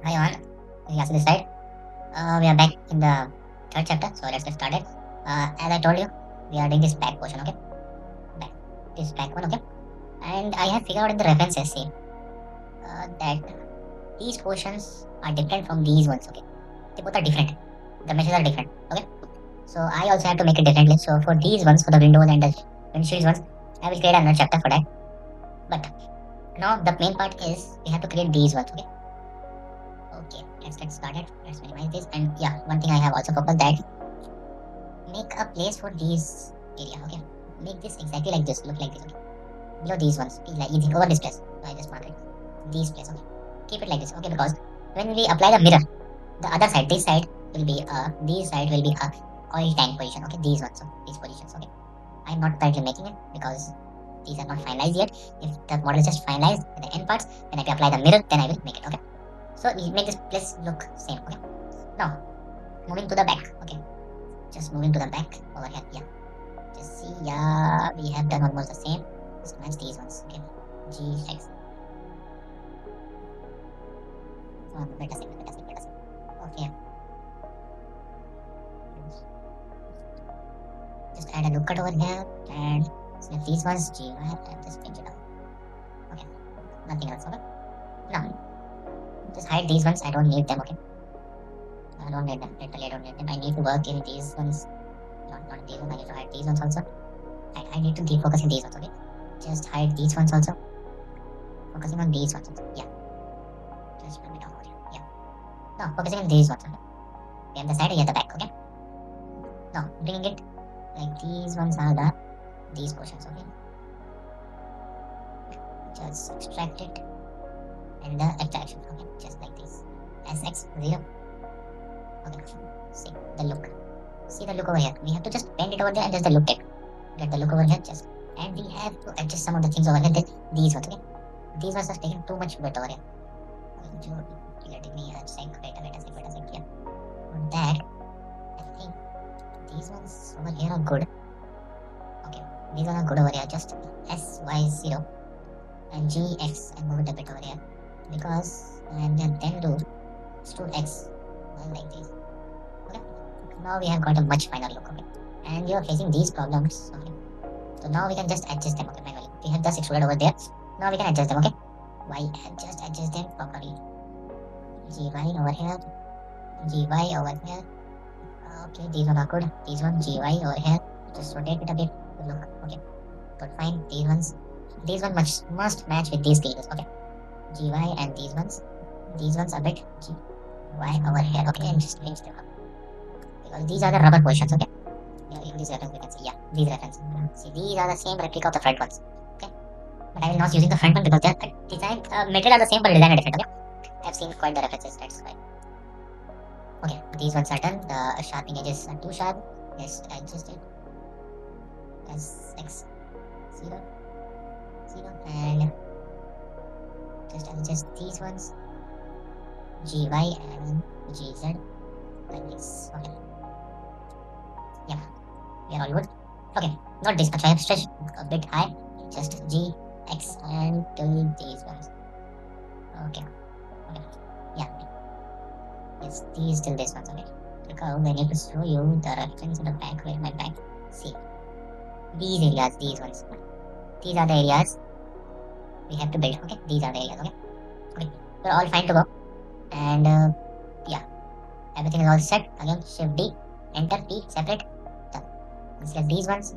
Hi all, Yasir this side. We are back in the third chapter, so let's get started. As I told you, we are doing this back portion, okay? Back, this back one, okay? And I have figured out in the references, see, that these portions are different from these ones, okay? They both are different. The meshes are different, okay? So I also have to make it differently. So for these ones, for the windows and the windshields ones, I will create another chapter for that. But now the main part is we have to create these ones, okay? Okay, let's get started. Let's minimize this. And yeah, one thing I have also focused that make a place for these area, okay? Make this exactly like this, look like this, okay? Below these ones, like easy over this place. So I just mark it. These place, okay? Keep it like this, okay? Because when we apply the mirror, the other side, this side will be a oil tank position, okay? These ones, so these positions, okay? I'm not currently making it because these are not finalized yet. If the model is just finalized at the end parts, then I can apply the mirror, then I will make it, okay? So we make this place look same, okay? Now, moving to the back, okay? Just moving to the back over here, yeah. Just see, yeah, we have done almost the same. Just match these ones, okay? G6. Wait a second. Okay. Just add a lookout over here and select these ones, G1, and just pinch it out. Okay. Nothing else, okay? Now, just hide these ones. I don't need them, okay? I don't need them. Literally, I don't need them. I need to work in these ones. Not these ones. I need to hide these ones also. I need to defocus in these ones, okay? Just hide these ones also. Focusing on these ones also. Yeah. Just bring it down over here. Yeah. Now, focusing on these ones, okay? We have the side, we have the back, okay? Now, bringing it like these ones are these portions, okay? Just extract it and the extraction, okay? Just like this. SX0. Okay. See the look. See the look over here. We have to just bend it over there and just the look take. Get the look over here, just. And we have to adjust some of the things over here. These ones, okay? These ones are taking too much weight over here. Letting me check. Wait a second. Yeah. For that, I think these ones over here are good. Okay, these ones are good over here. Just SY0 and GX and move it a bit over here because and then do 2X like this. Okay, now we have got a much finer look. Okay, and you are facing these problems. Okay, so now we can just adjust them. Okay, manually. We have the extruded over there. Now we can adjust them. Okay, why just adjust them properly? GY over here, GY over here. Okay, these one are good. These one GY over here. Just rotate it a bit. Look, okay, good, fine. These one must match with these cables. Okay, GY and these ones a bit GY over here. Okay, and just change them up because these are the rubber positions. Okay, yeah, in this reference we can see, yeah, these references. See, these are the same replica of the front ones. Okay, but I will not using the front one because their design material are the same but design are different. Okay, I've seen quite the references. That's why. Okay, these ones are done. The sharpening edges are too sharp. Just adjust it. SX0 and just adjust these ones. GY and GZ like this. Okay. Yeah, we are all good. Okay, not this much. I have stretched a bit high. Just GX and till these ones. Okay. Yeah. Yes, these till this ones. Okay. Because I need to show you the reference in the back. Where my back? See. These areas, these ones. These are the areas we have to build. Okay. These are the areas. Okay. Okay. We're all fine to go. And yeah, everything is all set. Again, Shift D, Enter P, separate. Done. Select these ones.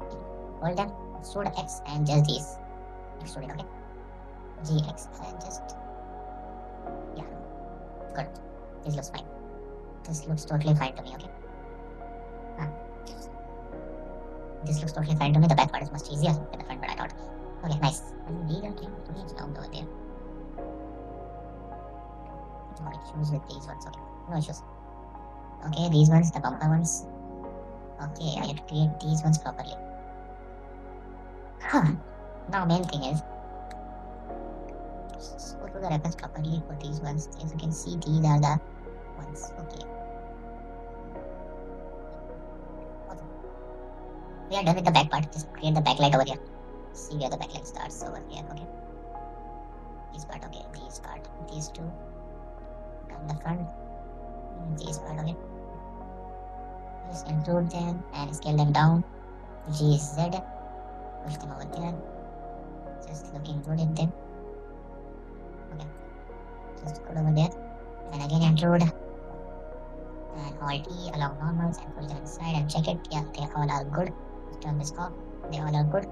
Hold them. Extrude X and just these. Extrude it. Okay. GX and just yeah. Good. This looks fine. This looks totally fine to me. Okay. This looks totally fine to me. The back part is much easier than the front part, I thought. Okay, nice. And these are things down over there. No issues with these ones. Okay, no issues. Okay, these ones, the bumper ones. Okay, I have to create these ones properly. Now, main thing is just go to the reference properly for these ones. As you can see, these are the ones. Okay. We are done with the back part. Just create the backlight over here. See where the backlight starts over here. Okay. This part. Okay. These part. These two. and the front, these part of it. Just include them and scale them down. G, Z, push them over there. Just looking good at them. Okay, just go over there and again include and Alt E along normals and push them inside and check it. Yeah, they all are good. Just turn this off. They all are good.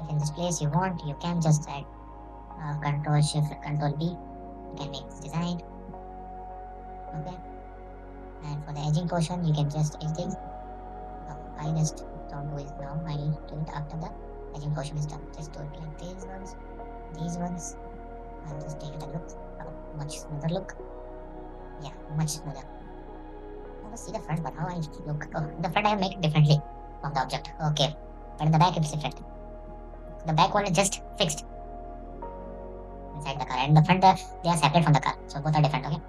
If in this place you want, you can just add Control Shift Control B. You can make this design. Okay. And for the edging portion, you can just edge things. No, I just don't do it now. I will do it after the edging portion is done. Just do it like these ones. I'll just take it a look. Oh, much smoother look. Yeah, much smoother. I will see the front, but how I look. Oh, the front I make it differently from the object. Okay, but in the back it's different. The back one is just fixed inside the car, and the front they are separate from the car, so both are different. Okay.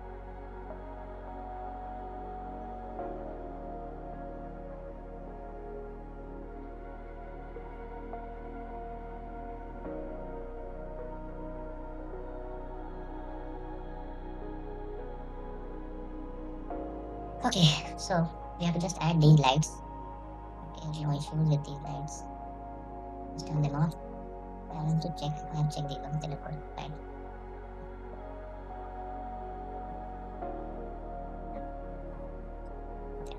Okay, so we have to just add these lights. Okay, no issues with these lights. Just turn them off. I want to check. I have checked these ones. They look good, right? Okay.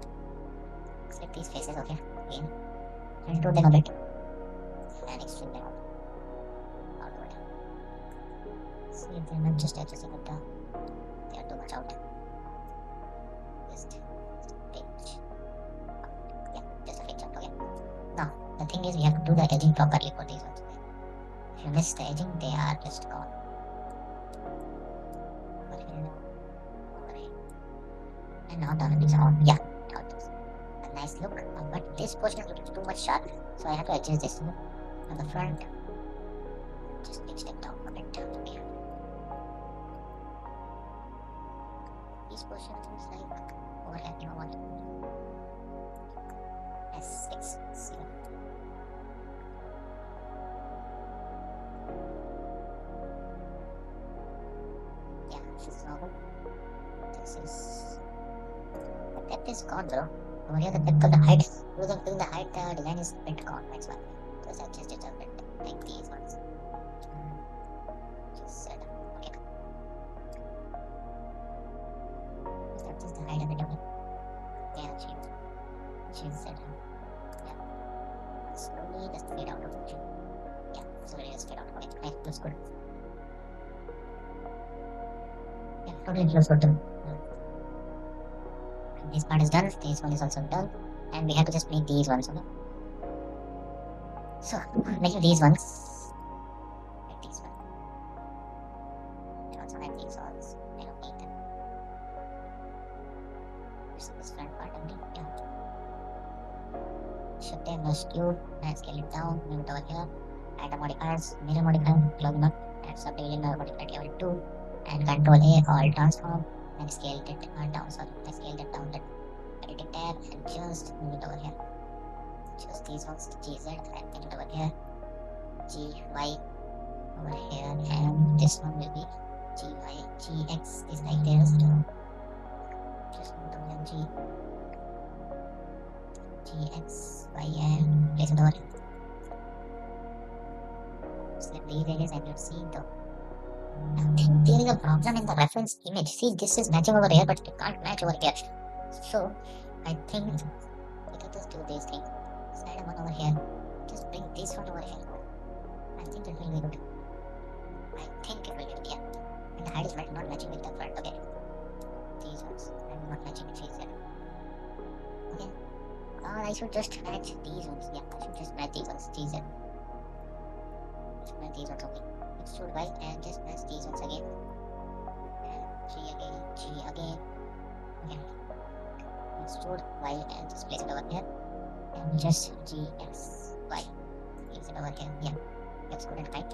Select these faces. Okay, again, and rotate them a bit and extrude them outward. See if they're not just adjusting it down. They are too much out. Just pinch. Yeah, just a pinch out. Okay. Now the thing is, we have to do the edging properly for these ones. If you miss the edging, they are just gone. Over here. And now turn these on. Yeah, now it is a nice look. But this portion is looking too much sharp, so I have to adjust this on the front. Just pitch them down a bit. Okay. This portion is like overhead, you know what? S6. Yeah, this is normal. This is the depth is gone, bro. Over here, the depth of the height, doing the height design is a bit gone. That's why. Just adjust it a bit, like these ones. Just set up. Okay. Just adjust the height a bit. Okay. Yeah, change set up. Yeah. Slowly just fade out. Okay. Yeah, slowly just fade out. Okay, nice, looks good. Yeah, totally looks good. This part is done, this one is also done, and we have to just make these ones. Okay. So making these ones, like these ones, and also like these ones. I don't need them. You see this front part only? Yeah. Shift M, no skew, and scale it down, move it over here. Add the modifiers, mirror modifier, close enough, and subdivision modifier level 2, and Control A, all transform, and scale it down. Sorry, I scaled it down. That editing tab, and just move it over here. Just these ones, GZ, and put it over here. GY over here, and this one will be GY, GX is like this. Just move it over here, GX, Y, and place it over here. Select these areas, and you'll see the. I think there is a problem in the reference image. See, this is matching over here, but it can't match over here. So, I think we can just do this thing. Slide one over here. Just bring this one over here. I think it will be good. I think it will be good, yeah. And the height is not matching with the front, okay. These ones. I'm not matching with these yet. Okay. Or I should just match these ones. Yeah, I should just match these ones. These are. I should match these ones, okay. Extrude Y and just match these ones again. And G again. Okay. Extrude Y and just place it over here. And just GX Y. Place it over here. Yeah. Looks good and right.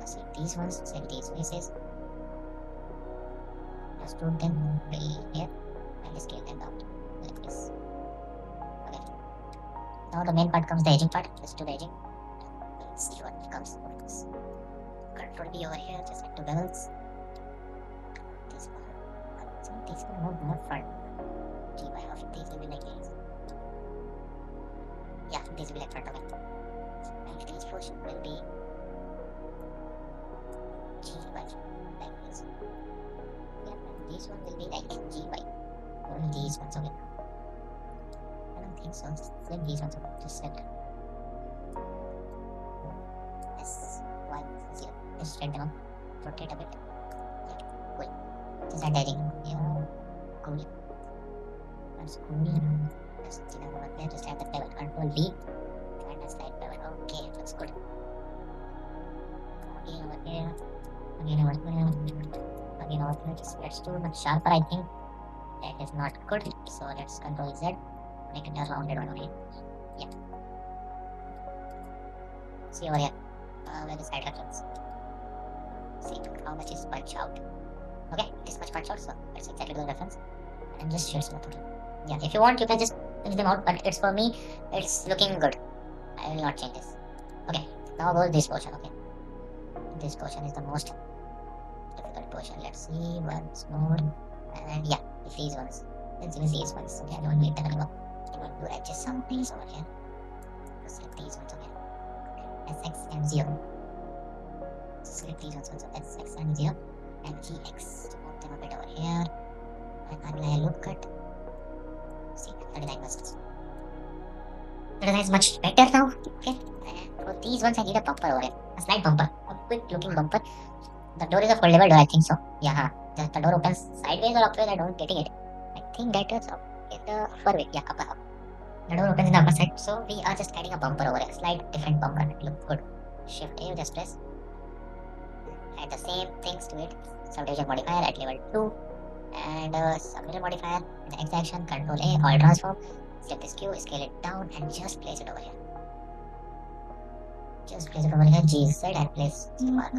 Now select these ones, select these faces. Extrude them very here and scale them down like this. Okay. Now the main part comes the edging part. Let's do the edging. Let's see what comes with this. Control B over here, just like two bevels. This part. These will move more front. GY of these will be like this. Yeah, these will be like front of it. And each portion will be GY like this. Yeah, and this one will be like GY. Only these ones, okay. I don't think so. Flip these ones, okay. Just select S, Y, 0. Just set them up. Rotate a bit. Yeah, cool. Just add adding. Yeah, cool. That's cool. Just over there, just add the pivot. Control V. And a slide pivot. Okay, looks good. Again over here. Again over here. Again over here. Just let's do much sharper, I think. That is not good. So let's control Z. Make it a rounded one over here. Yeah. See over here. Where the side happens. See how much is punch out. Okay, this much punch out, so that's exactly the reference. And just shades the total. Yeah, if you want, you can just pinch them out, but it's for me, it's looking good. I will not change this. Okay, now go this portion, okay. This portion is the most difficult portion. Let's see once more. And yeah, these ones. Let's use these ones. Okay, I don't need them anymore. I'm going to adjust some things over here. Select these ones, okay. SX and 0. Select these ones also. SX and 0. And GX. Move them a bit over here. And apply a loop cut. See, the design was. The design is much better now. Okay. And for these ones, I need a bumper over here. A slight bumper. A quick looking bumper. The door is a foldable door, I think so. Yeah, the door opens sideways or upwards, I don't getting it. I think that is up in the upper way. Yeah, upper up. The door opens in the upper side, so we are just adding a bumper over here. Slight different bumper. It looks good. Shift A, just press. Add the same things to it. Subdivision modifier at level 2. And subdivision modifier. The X action, Control A, all transform. Select this Q, scale it down, and just place it over here. Just place it over here. GZ and place the mark.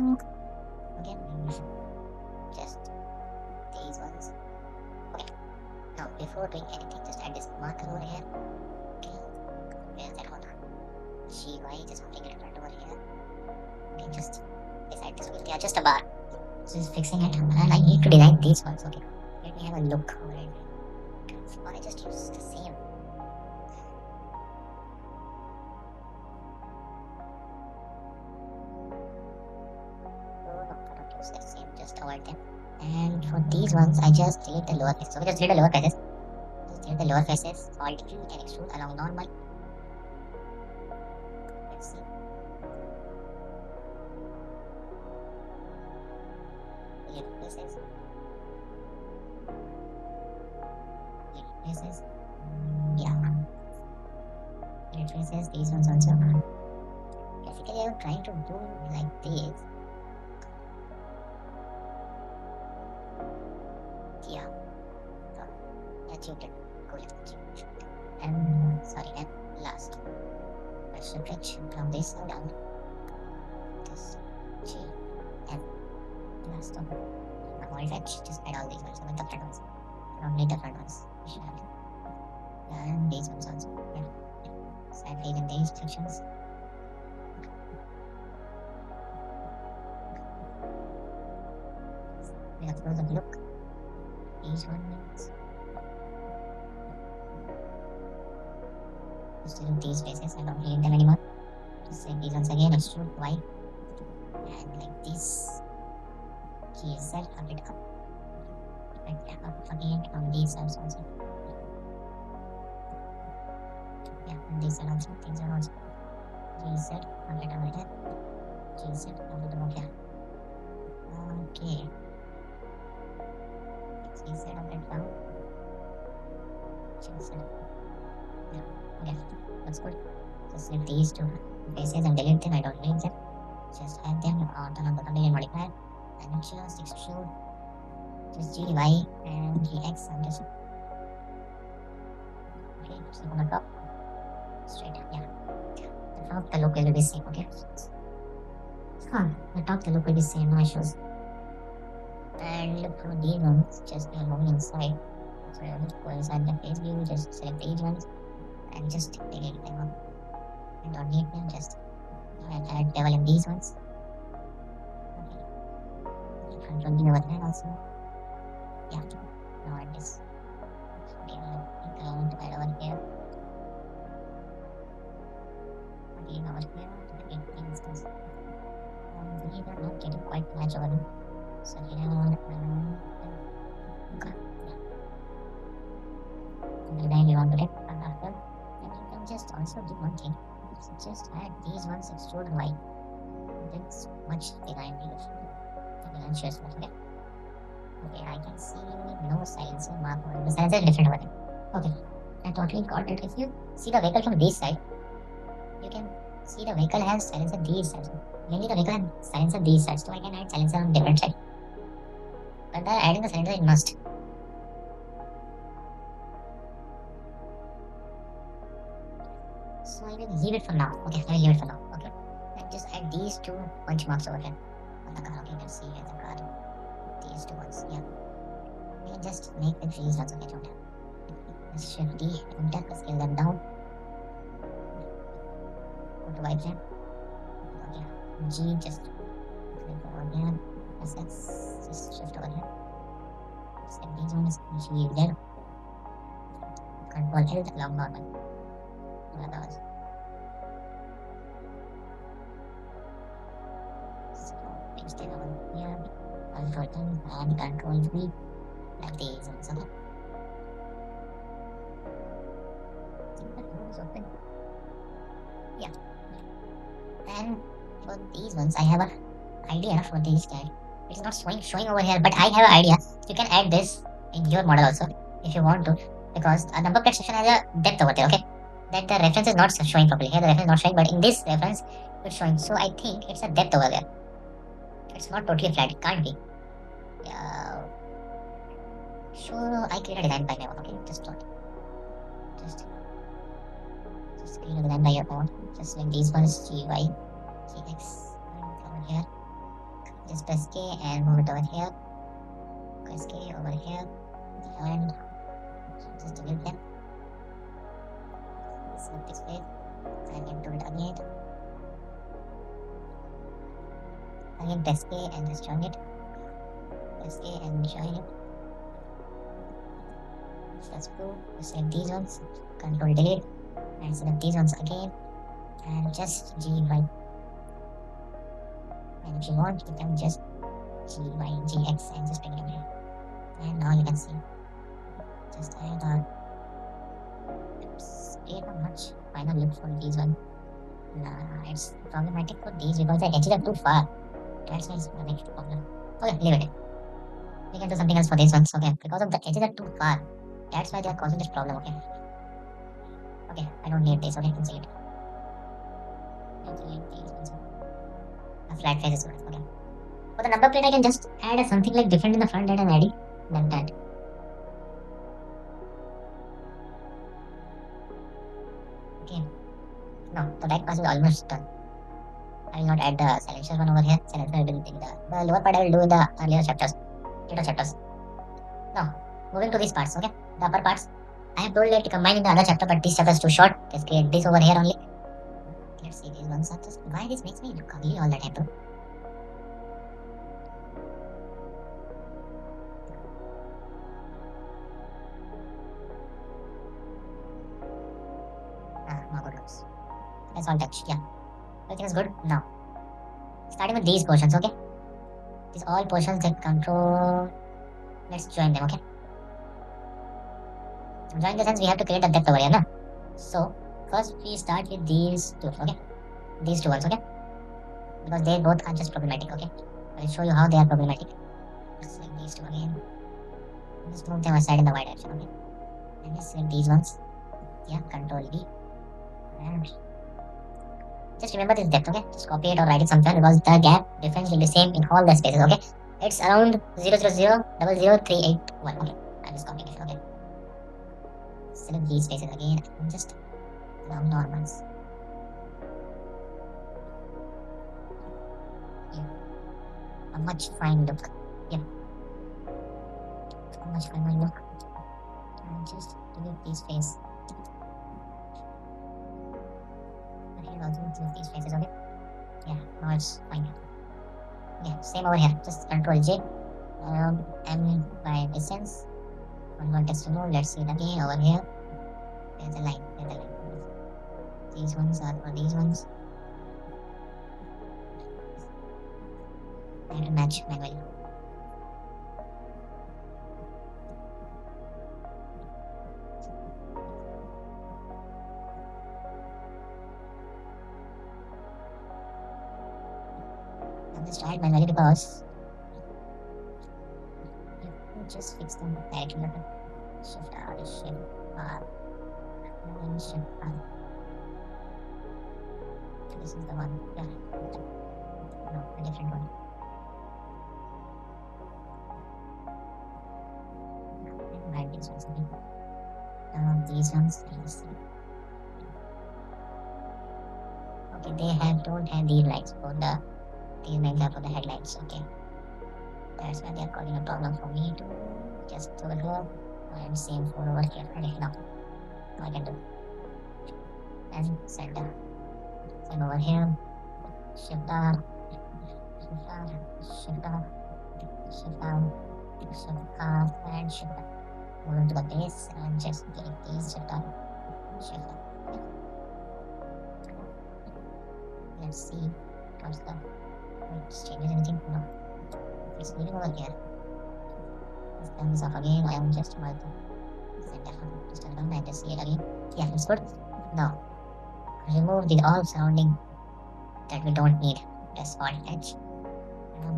Okay, just these ones. Okay, now before doing anything, just add this marker over here. Okay, where's that one? GY, just moving it right over here. Okay, just beside this will be just a bar. So just fixing it, and I need to design these ones. Okay, let me have a look over it. Or I just use the same. The same, just avoid them. And for these ones, I just delete the lower faces. So we just delete the lower faces. Just delete the lower faces. Alt E and extrude along normal. Let's see. Delete faces. Delete faces. Yeah. Delete faces. These ones also. Basically, I'm trying to do like this. Yeah. Achieved it. Cool. And sorry, and last. Let's switch from this side down. This G and last one. Now if I just add all these ones with the front ones. I don't need the front ones. And these ones also. Yeah. So I fill in these sections. We have close up look. These ones. Just delete these faces, I don't need them anymore. Just select these ones again, extrude Y. And like this. GZ, up it up. Right, up again on these sides also. Yeah, and these are also, these are also. GZ, up it over here. GZ, up it over here. Okay. GZ, up it down. GZ. Yeah, okay, that's good. Just select these two faces and delete them, I don't need them. Just add them on the number combination modifier and just extrude. Just GY and GX and just okay, just on the top. Straight, yeah. The top the look will be the same, okay? The top the look will be the same, no issues. And look for these ones, just moving inside. So go inside the face view, just select these ones and just delete them up. I don't need them, just add bevel in these ones. Okay. Control D over there also. Yeah. now it is. Okay, I think I want to add over here. Okay, over here. Okay, instance. We are not getting quite much over here. So here, okay, yeah. And then we want to get after. And you can just also do one thing. Just add these ones extrude white. That's much behind the shares. Okay. Okay, I can see no silencer mark over the silencer is different over there. Okay, I totally got it. If you see the vehicle from this side, you can see the vehicle has silencer these sides. Mainly the vehicle has silencer these sides, so I can add silencer on different side. But by adding the silencer, it must. So I will leave it for now. Okay, I will leave it for now. Okay, and just add these two punch marks over here on the car. Okay, you can see here the car. These two ones, yeah. You can just make the these ones. Okay, don't have. Let's shift D, enter, scale them down. Go to white frame. Okay, G, just click over here. SS, just shift over here. Select these ones, G, Z. Control L, long normal. Otherwise. So, paste it over here. Control N and Control V. Like these ones, okay. Open. Yeah. And for these ones, I have an idea for these guys. It's not showing over here, but I have an idea. You can add this in your model also if you want to, because a number plate section has a depth over there, okay? That the reference is not showing properly. Here the reference is not showing, but in this reference it's showing. So I think it's a depth over there. It's not totally flat. It can't be. Yeah. So I create a design by my own, okay? Just create a design by your own. Just like these ones, GY, GX, and over here. Just press K and move it over here. Press K over here. And just delete them. Select this way. And then do it again. Again press K and just join it. Press K and join it. That's cool. Select these ones. Control delete. And select these ones again. And just GY. And if you want, you can just GY, GX and just bring it over here. And now you can see. Just add our create a much finer look for these ones. Nah, it's problematic for these because the edges are too far. That's why it's a big problem. Okay, leave it. We can do something else for these ones, okay? Because of the edges are too far. That's why they are causing this problem, okay? Okay, I don't need this, okay? Cancel it. These ones. A flat face is good, okay? For the number plate, I can just add something like different in the front that I'm adding. Like that. Okay. No, the back pass is almost done. I will not add the silencer one over here. Silencer I will do in the lower part I will do in the earlier chapters. Later chapters. Now, moving to these parts, okay? The upper parts. I have told it to combine in the other chapter, but this chapter is too short. Let's create this over here only. Let's see these ones are just why this makes me look ugly all the time though. No good looks. That's all touch, yeah. Everything is good now. Starting with these portions, okay? These all portions get control. Let's join them, okay? Join the sense we have to create a depth over here, no? So first we start with these two, okay? These two ones, okay? Because they both are just problematic, okay? I'll show you how they are problematic. Just like these two again. Just move them aside in the y direction, okay? And just select these ones. Yeah, control V. And just remember this depth, okay? Just copy it or write it somewhere because the gap difference will be same in all the spaces, okay? It's around 000000381, okay? I'm just copying it, okay? Select these spaces again and just allow normals. Yeah. A much fine look. Yeah. A much finer look. And just delete these faces. Also delete these faces, okay? Yeah, now it's fine. Yeah, same over here. Just control J. M by distance. One vertex to move. Let's see it again over here. There's a line. There's a line. These ones are for these ones. I have to match manually. I'm just trying manually because you just fix them directly. Shift R, Shift R, and Shift R. This is the one. Yeah. No, a different one. Right, these ones again. These ones. Okay, they don't have these lights for these lights are for the headlights. Okay, that's why they are causing a problem for me to just over here and same for over here. Okay, now I can do and center. Same over here. Shift R, Shift R, Shift R, Shift R, Shift R, and Shift R. Move into the base and just get these Shift R, Shift R. Let's see what's the changes anything. No, it's leaving over here. Let's turn this off again. I am just about to center. Just turn it on and just see it again. Yeah, it's good. Now remove the all surrounding that we don't need. Just alt edge.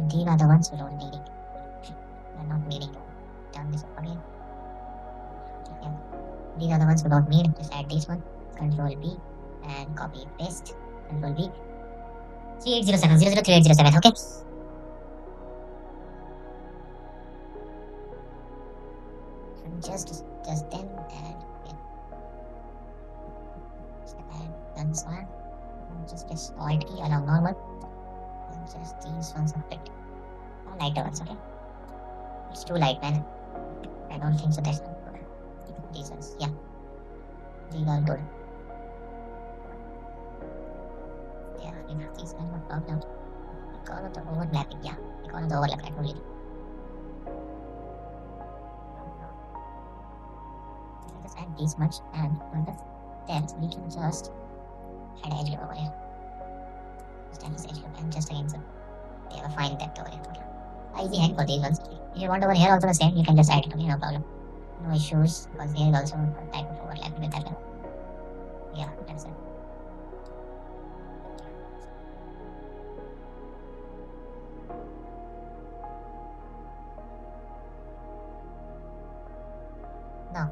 These are the ones we don't need it. We're not needing. Turn this up again. Yeah. These are the ones we don't need. Just add this one. Control B and copy paste. Control B. 3807 00387. Okay. And just then and yeah. Just add done this one. And just press alt key along normal. And just these ones are fit. Lighter ones, okay? It's too light, man. I don't think so. That's not good. These ones, yeah. These are good. Yeah, these are not problem. Because of the overlapping, yeah. Because of the overlap, I told you. Just add this much and on the depth we can just add edge group over here. Just add this edge group and just again so they have a fine depth over here. Okay. Easy hack for these ones. If you want over here also the same, you can just add it, okay, no problem. No issues, because here is also a type of overlapping with that one. Yeah, that's it. Now,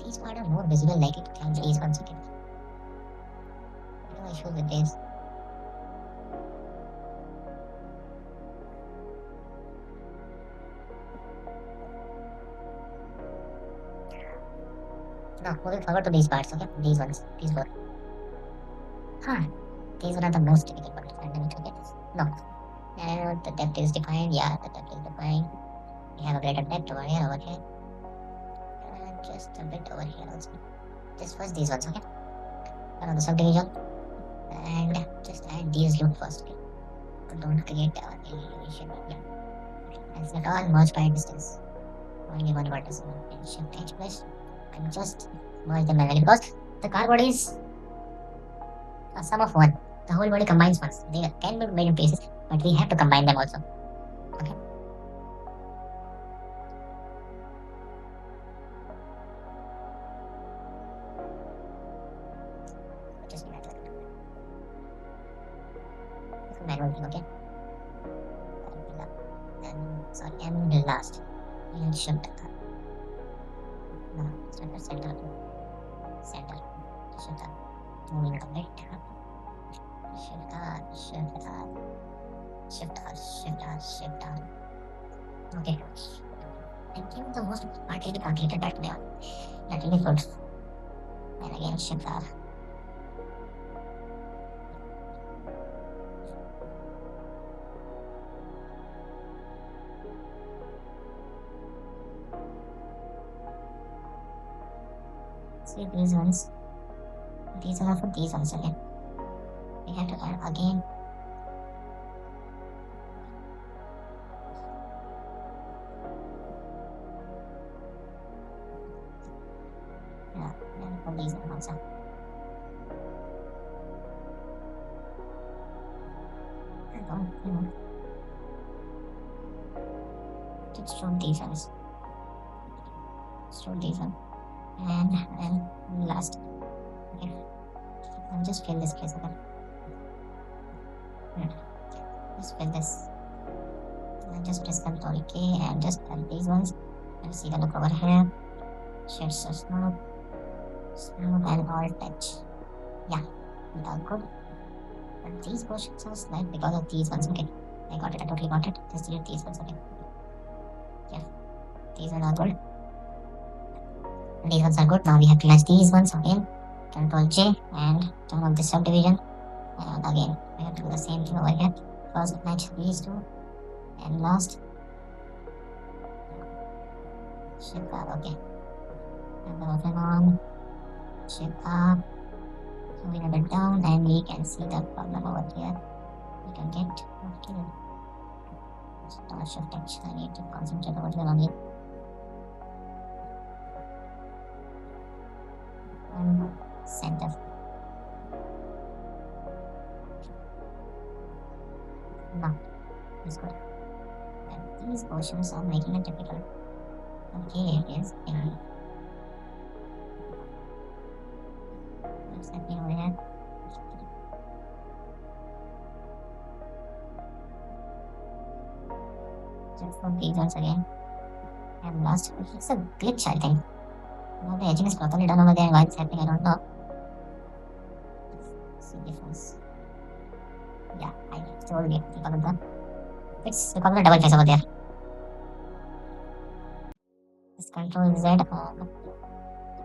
these parts are more visible like it can these ones, okay. No issues with this. Now, moving forward to these parts, okay? These ones, these four. These are the most difficult parts. Okay? No. And the depth is defined. Yeah, the depth is defined. We have a greater depth over here, and just a bit over here also. Just first these ones, okay? Another subdivision. And just add these loop first, okay? So don't create any issue. Yeah. That's not all merge by distance. Only one vertex. Shift H plus. And just merge them manually because the car body is a sum of one. The whole body combines once. They can be made in pieces, but we have to combine them also. Okay. Just manual thing, okay. And last, and shift. No, center, center, shift up, moving a bit, shift up, shift up, shift up, shift up, shift up. Okay, and give the most part is completed back there. That will be good. And again, shift up. See these ones. These are for these ones again. We have to add again. for these one also. I don't know. Let's show these ones. Show these one. And last. Okay. I'll just fill this place again. Just fill this. And just press Ctrl K and just add these ones. And see the look over here. Shades so smooth. Smooth and all touch. Yeah, they are good. But these portions are slight because of these ones. Okay. I got it, I totally got it. Just delete these ones, okay. Yeah. These ones are good. These ones are good. Now we have to match these ones again. Ctrl J and turn on this subdivision. And again, we have to do the same thing over here. First match these two. And last. Shift up, okay. And then open on. Shift up. We have it down and we can see the problem over here. We can get okay. Start shift touch. I need to concentrate over here on it. And center. Now, it's good. And these portions are making it difficult. Okay, it is. What's happening over here? Just for these ones again. And last, it's a glitch, I think. Now the edging is properly done over there. Why it's happening, I don't know. See difference. Yeah, I told you because of the. It's because of the double face over there. This Control Z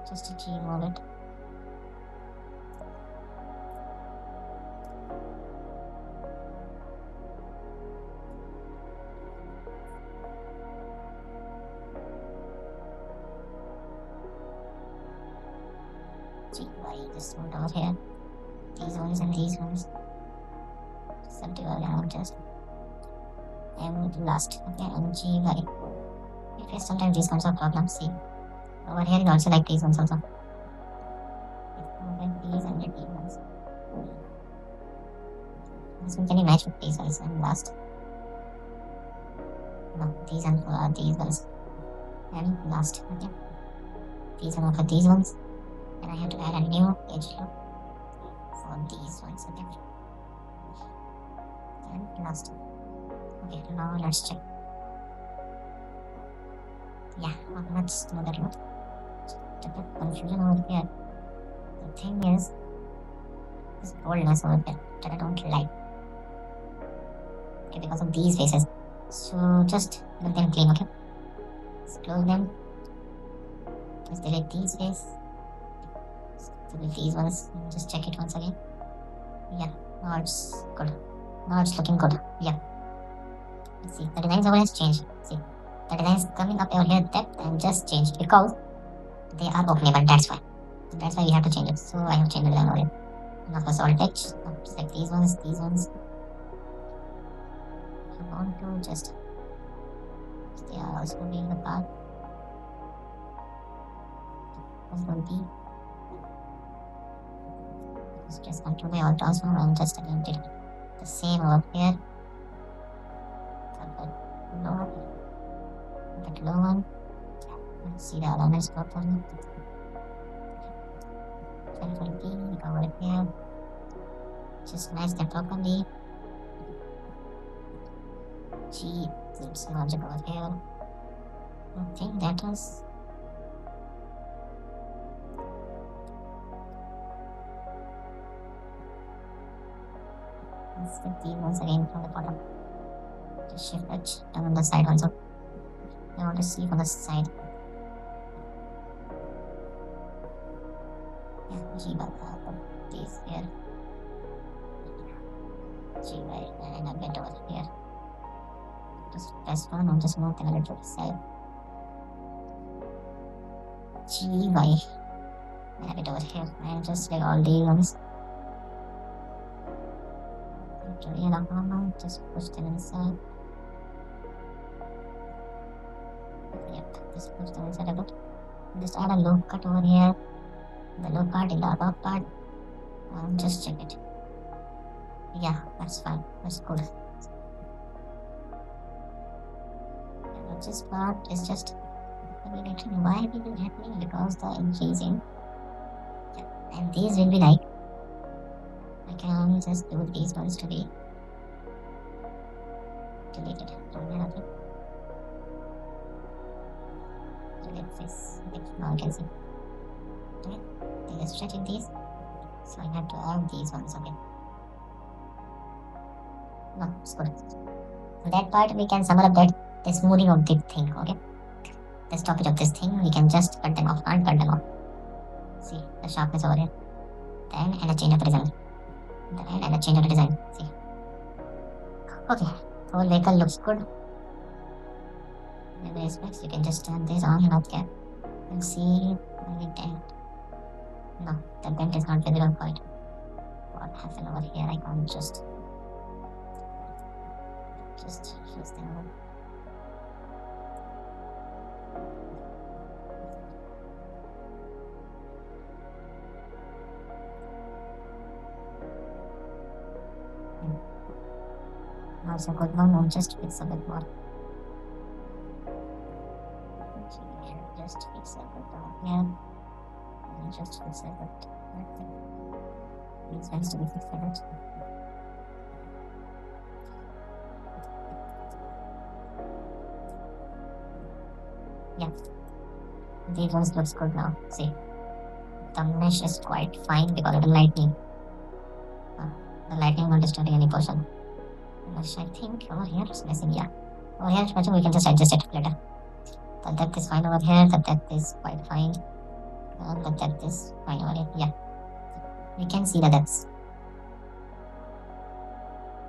just to remove it. Why just move over here? These ones and these ones. Something around just. And last, okay, and GY. We face sometimes these kinds of problems. See, over here is also like these ones also. These and these ones. This one can you match with these ones and last. No, these and these ones. And last, okay. These are for these ones. And I have to add a new edge loop for these ones, okay. And last. Okay, now let's check. Yeah, let's do that one. Check the confusion over here. The thing is, this boldness over here that I don't like. Okay, because of these faces. So just let them clean, okay? Let's close them. Just delete these faces. Delete these ones. Just check it once again. Yeah, now it's good. Now it's looking good. Yeah. Let's see, the designs over here has changed. See, the design is coming up over here depth and just changed because they are openable. That's why. That's why we have to change it. So I have changed the design over here. Now for solid edge, select these ones, these ones. I want to just. They are also being the part. This will be. Just control the alt transform and just again did the same over here. That low one. Let's see the alignments properly. Control P over here. Just match them properly. G, it's logic over here. I think that was. Let's get these ones again from the bottom. Just shift edge and on the side also. I want to see from the side. Yeah, G by these here. G by and a bit over here. Just press one and just move them a little to the side. G by and a bit over here. And just like all these ones. Just push them inside. Yep, just push them inside a bit. Just add a low cut over here. the low part in the above part. Just check it. Yeah, that's fine. That's good. And this part is just regulatory. Why it will happening? Because the increasing. Yeah. And these will be like, I can just do these ones to be deleted. Okay. Delete this. Okay, now you can see. Okay, they are stretching these. So I have to add these ones. Okay. No, it's good. So that part we can sum up that the smoothing of the thing. Okay. The stoppage of this thing, we can just cut them off. Can't cut them off. See the sharpness over here. The end and a change of the design. The end and a change of the design. See. Okay. Whole vehicle looks good. In every aspects, you can just turn this on and off cap and see any dent. No, the dent is not visible quite. What happened over here? I can't just fix them over. Now it's a good one. I'll just fix a bit more. Just fix a bit down here. And just fix a bit right there. These ones to be fixed a bit. Yeah. These ones looks good now. See. The mesh is quite fine because of the lightning. The lightning won't disturb any portion. Mesh, I think over here it's missing. Yeah. Over here it's missing. We can just adjust it later. The depth is fine over here. The depth is quite fine. The depth is fine over here. Yeah. We can see the depths.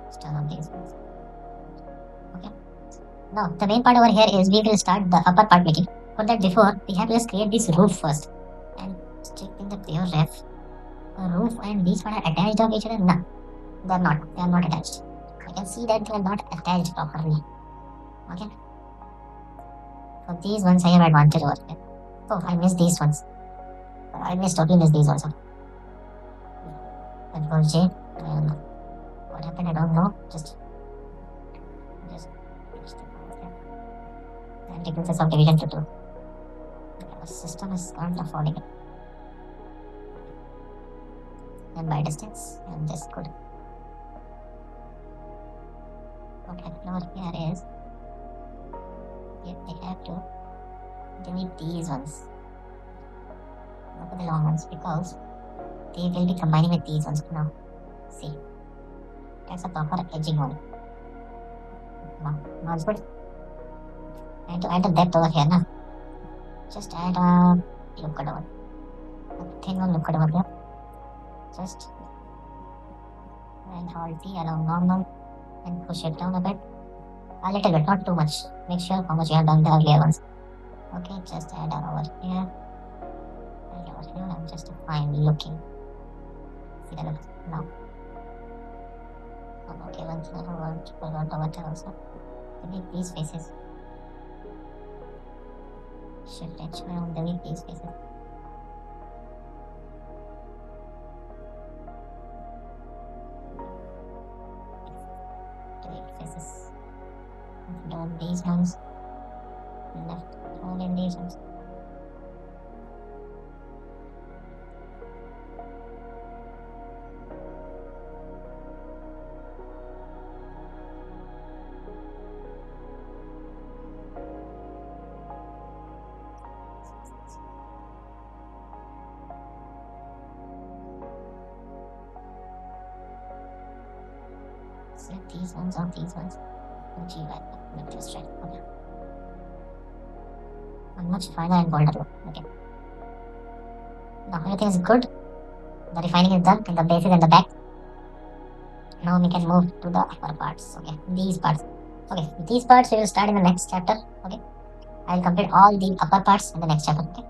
Let's turn on these ones. Okay. Now the main part over here is we will start the upper part making. For that before we have to just create this roof first. And check in the pure ref. The roof and these one are attached of each other? No. They are not. They are not attached. I can see that they are not attached properly. Okay. For these ones I have advantage over here. Oh, I missed these ones. I totally missed these also. That was J. What happened? I don't know. Just and differences of division to 2. The system is can't affording it. And by distance, and this good. What happened over here is they have to delete these ones. Not the long ones because they will be combining with these ones now. See, that's a proper edging one. Now it's good. I have to add a depth over here now. Just add a look cut over. A thin one look cut over here. Just and hold T along normal and push it down a bit. A little bit, not too much. Make sure how much you have done the earlier ones. Okay, just add over here. And over here, I'm just fine looking. See the look now. Okay, once I forgot over there also. Delete these faces. Shift H around, delete these faces. Delete faces. Don't these ones. Left only these ones. Select these ones or these ones. And G right now. Make this right. Okay. And much finer and bolder look. Okay. Now everything is good. The refining is done in the bases and the back. Now we can move to the upper parts. Okay. These parts. Okay. These parts we will start in the next chapter. Okay. I will complete all the upper parts in the next chapter. Okay.